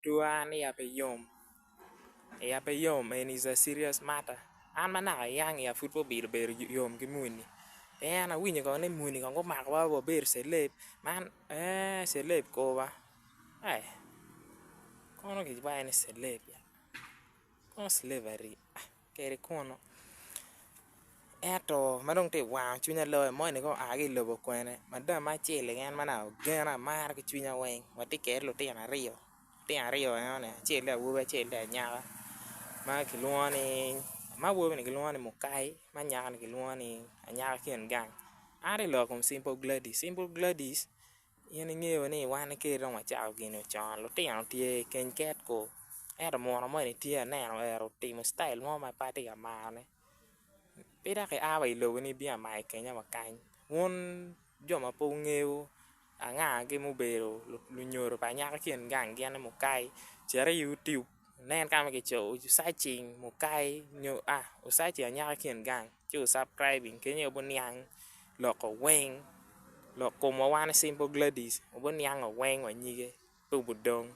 Tuan yapayom. Yapayom and is a serious matter. An mana yang ya football ber yom gimuni. En a winyo ko ne muni ko makwa bo ber seleb. Man seleb ko ba. Ay. Kono ki ba ni seleb ya. Kono slavery. Kere kono. Eto madong te wang chunya lo mo ne ko agi lobo kwene. Madam ma chele gan mana gana mar ki chunya weng. Wati ke lo te na rio. Te na rio ne chele wo ba chele nya. Ma kilwani ma wo ni kilwani mukai ma nya ni kilwani anya kien gang. Ari lo kom Simpo Gladys. Simpo Gladys yen ngeo ni wan ke ro ma chao gino chon lo te an tie ken ket ko. Era mo ni tie na no ero team style mo ma party ga ma ne. Pida ke awa ilo ni bia mai Kenya makany. Won joma po ngeo anga ke mo bero lu nyoro pa nya kien gang gian mo kai chere YouTube nen kama ke cho searching mo kai nyo searching nya kien gang cho subscribing Kenya bon yang loko weng loko mo wan Simple Gladys bon yang weng wa nyige tu budong